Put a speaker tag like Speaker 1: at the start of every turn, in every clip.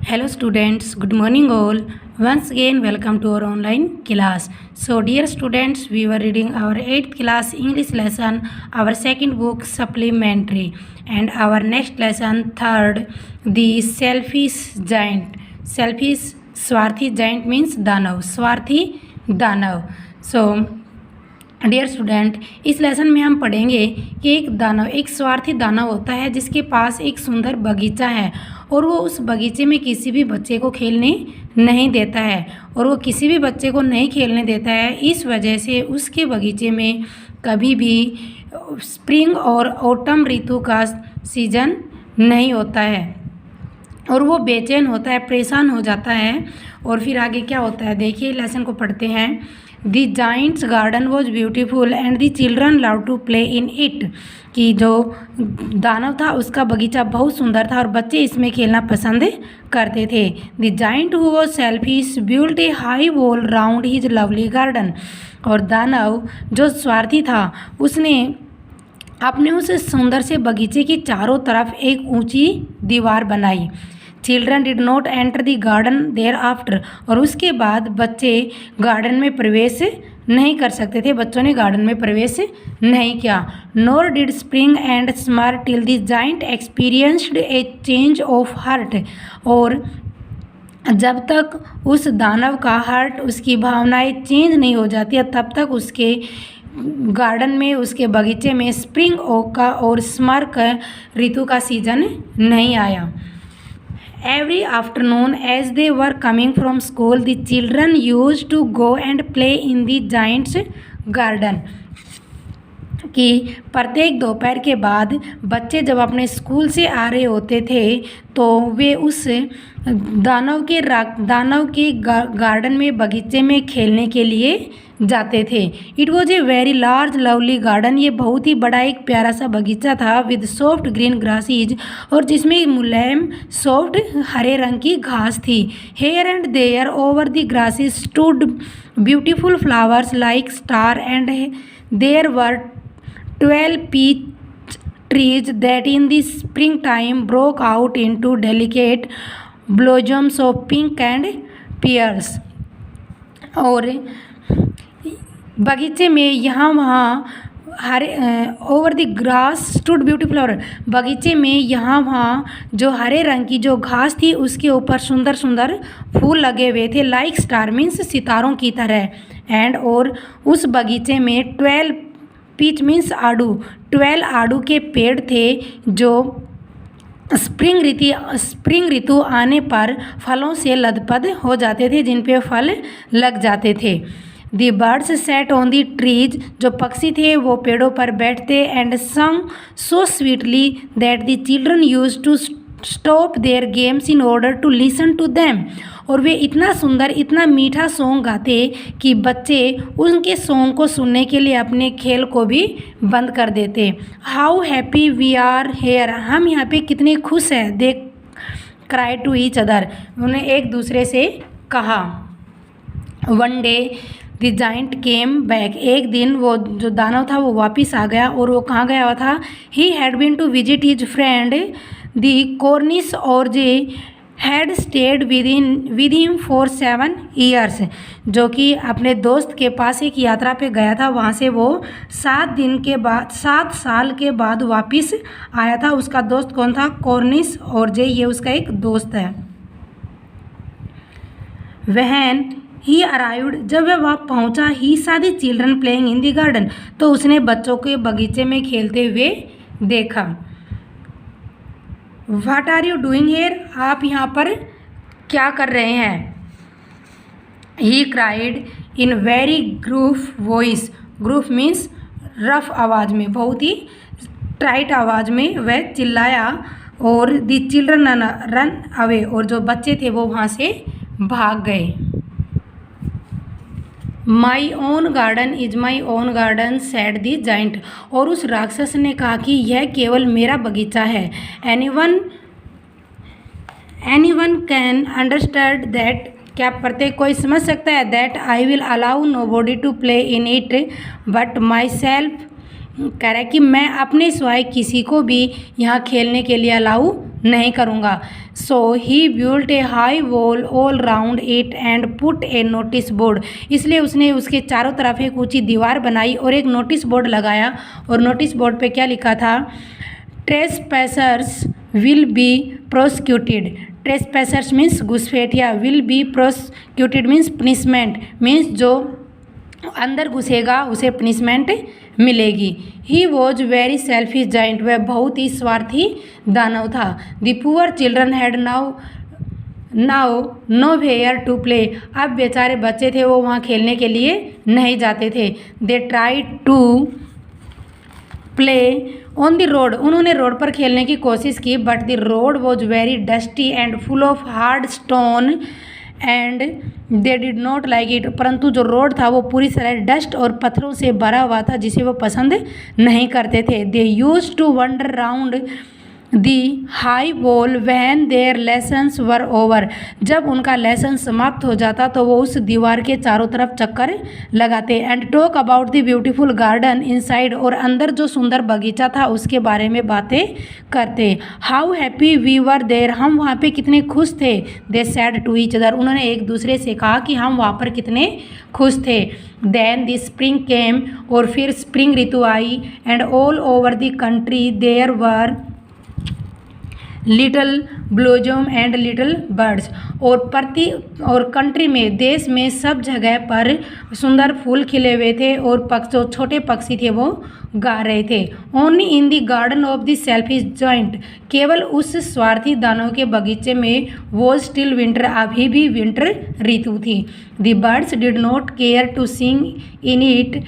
Speaker 1: Hello students, good morning all. Once again welcome to our online class. So dear students, we were reading our 8th class English lesson, our second book supplementary, and our next lesson third, the selfish giant. Selfish Swarthi giant means Danav. Swarthi Danav. So dear student, इस lesson में हम पढ़ेंगे कि एक स्वार्थी दानव होता है जिसके पास एक सुंदर बगीचा है और वो उस बगीचे में किसी भी बच्चे को खेलने नहीं देता है और वो किसी भी बच्चे को नहीं खेलने देता है। इस वजह से उसके बगीचे में कभी भी स्प्रिंग और ऑटम ऋतु का सीजन नहीं होता है और वो बेचैन होता है, परेशान हो जाता है। और फिर आगे क्या होता है, देखिए लेसन को पढ़ते हैं। The giant's garden was beautiful and the children love to play in it. कि जो दानव था उसका बगीचा बहुत सुंदर था और बच्चे इसमें खेलना पसंद करते थे। The giant who was selfish built a high wall round his lovely garden. और दानव जो स्वार्थी था उसने अपने उस सुंदर से बगीचे की चारों तरफ एक ऊंची दीवार बनाई। Children did not enter the garden thereafter. और उसके बाद बच्चे गार्डन में प्रवेश नहीं कर सकते थे, बच्चों ने गार्डन में प्रवेश नहीं किया। Nor did spring and summer till the giant experienced a change of heart. और जब तक उस दानव का हार्ट, उसकी भावनाएं चेंज नहीं हो जाती है तब तक उसके गार्डन में, उसके बगीचे में स्प्रिंग का और समर का ऋतु का सीजन नहीं आया। Every afternoon as they were coming from school, the children used to go and play in the giant's garden. कि प्रत्येक दोपहर के बाद बच्चे जब अपने स्कूल से आ रहे होते थे तो वे उस दानव के गार्डन में, बगीचे में खेलने के लिए जाते थे। It was a very large lovely garden. ये बहुत ही बड़ा एक प्यारा सा बगीचा था विद सॉफ्ट ग्रीन ग्रासीज, और जिसमें मुलायम सॉफ्ट हरे रंग की घास थी। Here and there over the grasses stood beautiful flowers like star and there were 12 peach trees that in the springtime broke out into delicate blossoms of pink and pears. और बगीचे में यहाँ वहाँ here over the grass stood beautiful. और बगीचे में यहाँ वहाँ जो हरे रंग की जो घास थी उसके ऊपर सुंदर सुंदर फूल लगे हुए थे, लाइक स्टार मीन्स सितारों की तरह। एंड और उस बगीचे में 12 पीच मीन्स आड़ू, 12 आड़ू के पेड़ थे जो स्प्रिंग ऋतु आने पर फलों से लदपद हो जाते थे, जिन पे फल लग जाते थे। The birds sat on the trees, जो पक्षी थे वो पेड़ों पर बैठते। And sang so sweetly that the children used to stop their games in order to listen to them. और वे इतना सुंदर, इतना मीठा सॉन्ग गाते कि बच्चे उनके सॉन्ग को सुनने के लिए अपने खेल को भी बंद कर देते। How happy we are here, हम यहाँ पे कितने खुश हैं। They cried to each other, उन्हें एक दूसरे से कहा। One day the giant came back, एक दिन वो जो दानव था वो वापस आ गया। और वो कहाँ गया हुआ था, he had been to visit his friend the Cornish ogre जे had stayed with him for 7 years। जो कि अपने दोस्त के पास एक यात्रा पे गया था, वहाँ से वो 7 साल के बाद वापस आया था। उसका दोस्त कौन था, कॉर्निश और जे, ये उसका एक दोस्त है। व्हेन ही अराइव्ड, जब वह वहाँ पहुँचा, ही saw the children playing in the garden, तो उसने बच्चों के बगीचे में खेलते हुए देखा। What are you doing here? आप यहाँ पर क्या कर रहे हैं? He cried in very gruff voice. Gruff means rough आवाज़ में, बहुत ही टाइट आवाज़ में वह चिल्लाया। और the children run away, और जो बच्चे थे वो वहाँ से भाग गए। My own garden is my own garden sad the giant. और उस राक्षस ने कहा कि यह केवल मेरा बगीचा है। Anyone can understand that, क्या प्रत्येक कोई समझ सकता है। That I will allow nobody to play in it but myself, कह रहा है कि मैं अपने सिवाय किसी को भी यहाँ खेलने के लिए अलाउ नहीं करूँगा। So he built a high wall all round it and put a notice board, इसलिए उसने उसके चारों तरफ एक ऊंची दीवार बनाई और एक नोटिस बोर्ड लगाया। और नोटिस बोर्ड पे क्या लिखा था? Trespassers will be prosecuted. Trespassers means घुसपैठिया, will be prosecuted means punishment, means जो अंदर घुसेगा उसे पनिशमेंट मिलेगी। He was very selfish giant, वह बहुत ही स्वार्थी दानव था। The poor children had now nowhere to play, अब बेचारे बच्चे थे वो वहाँ खेलने के लिए नहीं जाते थे। They tried to play on the road, उन्होंने रोड पर खेलने की कोशिश की, but the road was very dusty and full of hard stone and they did not like it, परंतु जो रोड था वो पूरी तरह डस्ट और पत्थरों से भरा हुआ था जिसे वो पसंद नहीं करते थे। They used to wander round the high wall when their lessons were over, जब उनका लेसन समाप्त हो जाता तो वो उस दीवार के चारों तरफ चक्कर लगाते। And talk about the beautiful garden inside, और अंदर जो सुंदर बगीचा था उसके बारे में बातें करते। How happy we were there, हम वहाँ पे कितने खुश थे। They said to each other, उन्होंने एक दूसरे से कहा कि हम वहाँ पर कितने खुश थे। देन द स्प्रिंग केम, और फिर स्प्रिंग ऋतु आई। And all over the country there were little blossom and little birds, और कंट्री में, देश में सब जगह पर सुंदर फूल खिले हुए थे और जो छोटे पक्षी थे वो गा रहे थे। Only in the garden of the selfish joint, केवल उस स्वार्थी दानव के बगीचे में वो स्टिल विंटर, अभी भी विंटर ऋतु थी। The birds did not care to sing in it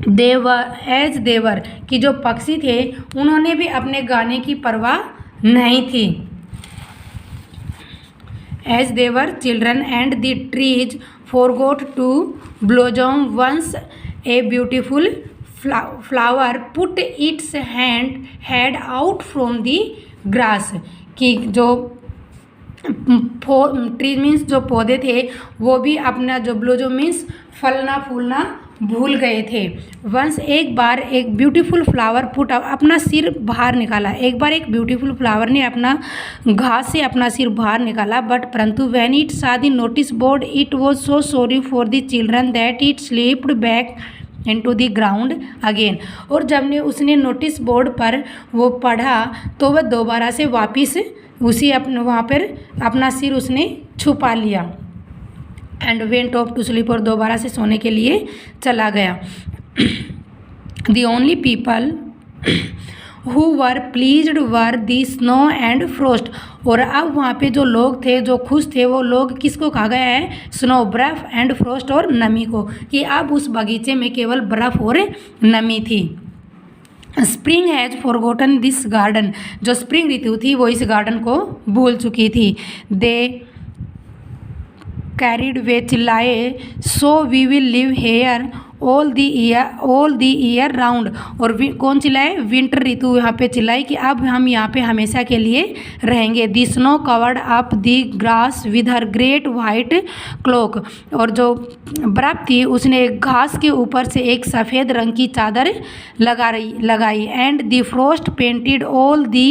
Speaker 1: as there, कि जो पक्षी थे उन्होंने भी अपने गाने की परवाह नहीं थी। As there children and the trees forgot to blossom once a beautiful flower put its head out from the grass, कि जो ट्रीज मीन्स जो पौधे थे वो भी अपना जो ब्लोजम मीन्स फलना फूलना भूल गए थे। वंस, एक बार एक ब्यूटीफुल फ्लावर पुट, अपना सिर बाहर निकाला। एक बार एक ब्यूटीफुल फ्लावर ने अपना घास से अपना सिर बाहर निकाला, बट परंतु व्हेन इट सा the notice board it was so sorry for the children that it slipped back into the ground again, और जब ने उसने नोटिस बोर्ड पर वो पढ़ा तो वह दोबारा से वापस उसी वहाँ पर अपना सिर उसने छुपा लिया। And went off to sleep, और दोबारा से सोने के लिए चला गया। The only people who were pleased were the snow and frost, और अब वहाँ पे जो लोग थे जो खुश थे वो लोग किसको कहा गया है? स्नो, बर्फ़ एंड फ्रोस्ट और नमी को, कि अब उस बगीचे में केवल बर्फ़ और नमी थी। Spring has forgotten this garden, जो स्प्रिंग ऋतु थी वो इस गार्डन को भूल चुकी थी। दे कैरिड, वे चिल्लाए, so we will live here all the year round, और कौन चिल्लाए? विंटर ऋतु यहाँ पे चिल्लाई कि अब हम यहाँ पे हमेशा के लिए रहेंगे। The snow covered up the grass with her great white cloak, और जो बर्फ़ थी उसने घास के ऊपर से एक सफ़ेद रंग की चादर लगाई। And the frost painted all the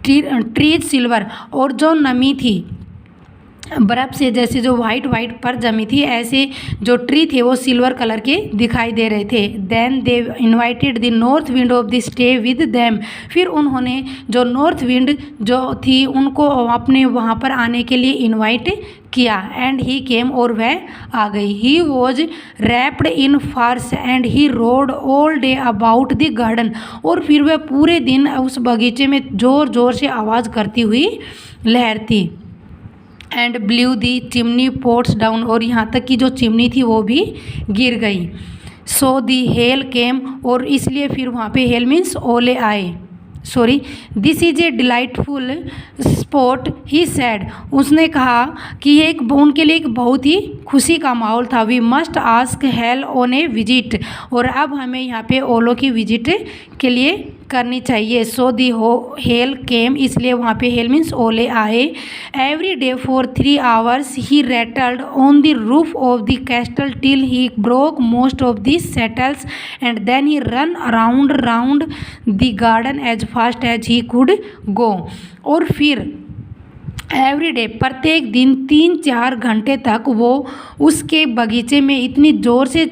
Speaker 1: trees silver, और जो नमी थी बर्फ़ से जैसे जो वाइट पर जमी थी, ऐसे जो ट्री थे वो सिल्वर कलर के दिखाई दे रहे थे। Then they invited the north wind of the stay with them, फिर उन्होंने जो नॉर्थ विंड जो थी उनको अपने वहाँ पर आने के लिए इनवाइट किया। एंड ही केम, और वह आ गई। ही वॉज रैप्ड इन फर्स and he road all day about the garden, और फिर वह पूरे दिन उस बगीचे में ज़ोर ज़ोर से आवाज़ करती हुई लहरती। And blew the chimney pots down, और यहाँ तक कि जो चिमनी थी वो भी गिर गई। सो दी हेल केम, और इसलिए फिर वहाँ पे हेल मीन्स ओले आए। Sorry, this is a delightful spot he sad, उसने कहा कि ये उनके लिए एक बहुत ही खुशी का माहौल था। We must ask hail on a visit, और अब हमें यहाँ पे ओलो की विजिट के लिए करनी चाहिए। सो दी हेल केम, इसलिए वहाँ पे हेल मीन्स ओले आए। Every day for 3 hours he rattled on the roof of the castle till he broke most of the slates and then he ran round the garden as fast as he could go. और फिर every day, प्रत्येक दिन 3-4 घंटे तक वो उसके बगीचे में इतनी ज़ोर से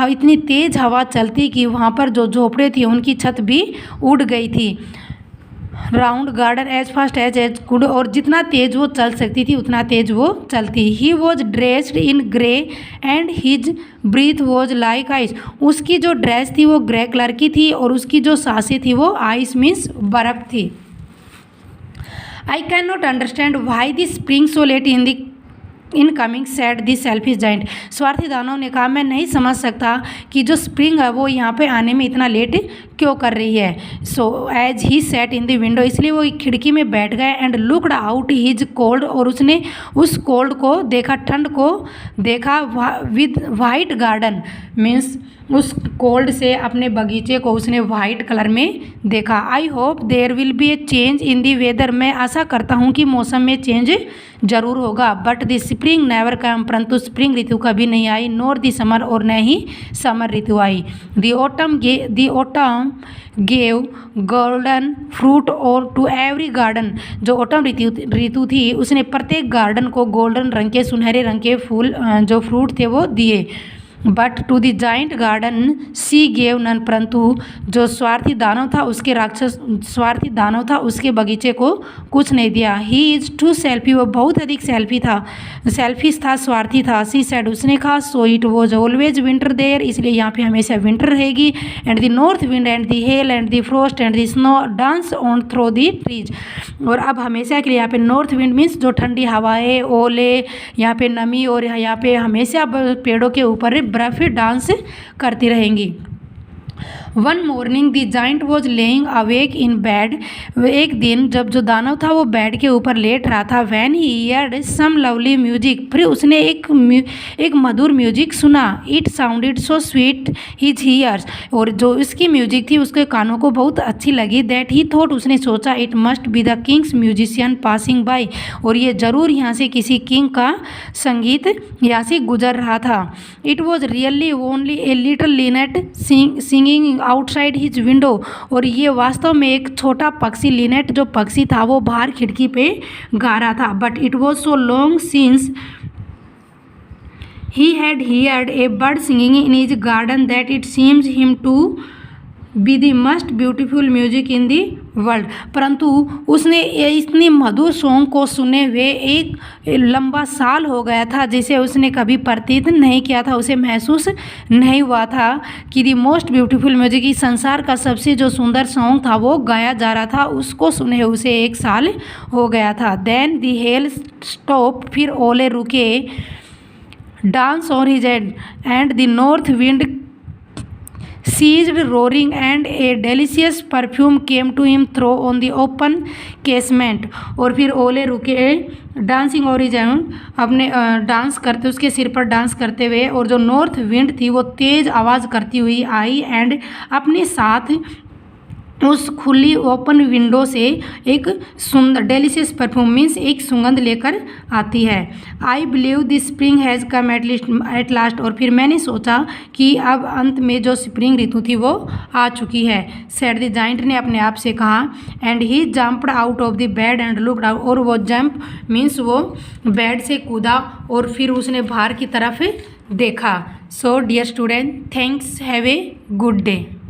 Speaker 1: इतनी तेज़ हवा चलती कि वहाँ पर जो झोपड़े थी उनकी छत भी उड़ गई थी। Round garden as fast as could, और जितना तेज़ वो चल सकती थी उतना तेज़ वो चलती। He was dressed in grey and his breath was like ice, उसकी जो ड्रेस थी वो ग्रे कलर की थी और उसकी जो सांसें थी वो आइस मीन्स बर्फ़ थी। I cannot understand why the spring so late in coming, said the selfish giant। स्वार्थी दानव ने कहा, मैं नहीं समझ सकता कि जो स्प्रिंग है वो यहाँ पे आने में इतना लेट क्यों कर रही है। So as he sat in the window, इसलिए वो खिड़की में बैठ गए। And looked out his cold, और उसने उस कोल्ड को देखा, ठंड को देखा। विद वाइट गार्डन मीन्स उस कोल्ड से अपने बगीचे को उसने वाइट कलर में देखा। I hope there will be a change in the weather, मैं आशा करता हूँ कि मौसम में चेंज जरूर होगा। But the spring never come, परंतु स्प्रिंग ऋतु कभी नहीं आई। नोर दी समर, और न ही समर ऋतु आई। दी ऑटम गेव गोल्डन फ्रूट और टू एवरी गार्डन, जो ऑटम ऋतु थी उसने प्रत्येक गार्डन को गोल्डन रंग के, सुनहरे रंग के फूल जो फ्रूट थे वो दिए। But to the giant garden she gave none, परंतु जो स्वार्थी दानव था उसके बगीचे को कुछ नहीं दिया। ही इज़ टू सेल्फी, वो बहुत अधिक सेल्फिश था, स्वार्थी था। सी सेड, उसने कहा। So it was always winter there, इसलिए यहाँ पे हमेशा विंटर रहेगी। And the north wind and the hail and the frost and the snow dance on through the trees, और अब हमेशा के लिए यहाँ पे नॉर्थ विंड मीन्स जो ठंडी हवाएं, ओले, यहाँ पे नमी, और यहाँ पे हमेशा पेड़ों के ऊपर बर्फ़ डांस करती रहेंगी। One morning the giant was laying awake in bed, एक दिन जब जो दानव था वो बेड के ऊपर लेट रहा था। When he heard some lovely music, फिर उसने एक मधुर म्यूजिक सुना। It sounded so sweet his ears, और जो इसकी म्यूजिक थी उसके कानों को बहुत अच्छी लगी। दैट ही थॉट, उसने सोचा, it must be the Kings musician passing by, और ये ज़रूर यहाँ से किसी किंग का संगीत यहाँ से गुजर रहा था। It was really only a little Lynette singing outside his window, और ये वास्तव में एक छोटा पक्षी, लिनेट जो पक्षी था वो बाहर खिड़की पे गा रहा था। But it was so long since he had heard a bird singing in his garden that it seems him to be the most beautiful music in the world, परंतु उसने इतनी मधुर सॉन्ग को सुने हुए एक लंबा साल हो गया था जिसे उसने कभी प्रतीत नहीं किया था, उसे महसूस नहीं हुआ था कि दी मोस्ट ब्यूटीफुल म्यूजिक, इस संसार का सबसे जो सुंदर सॉन्ग था वो गाया जा रहा था, उसको सुने उसे 1 साल हो गया था। देन दी हेल स्टॉप, फिर ओले रुके। Dance on his head and the north wind ceased roaring and a delicious perfume came to him through on the open casement, और फिर ओले रुके। डांसिंग ओरिजिन, अपने डांस करते, उसके सिर पर डांस करते हुए, और जो नॉर्थ विंड थी वो तेज़ आवाज़ करती हुई आई एंड अपने साथ उस खुली ओपन विंडो से एक सुंदर डेलिशियस परफ्यूम मीन्स एक सुगंध लेकर आती है। I believe the spring has come at last, और फिर मैंने सोचा कि अब अंत में जो स्प्रिंग ऋतु थी वो आ चुकी है। सेड द जाइंट ने अपने आप से कहा। And he jumped out of the bed and looked out, और वो जंप मीन्स वो बेड से कूदा और फिर उसने बाहर की तरफ देखा। So dear student, thanks, have a good day.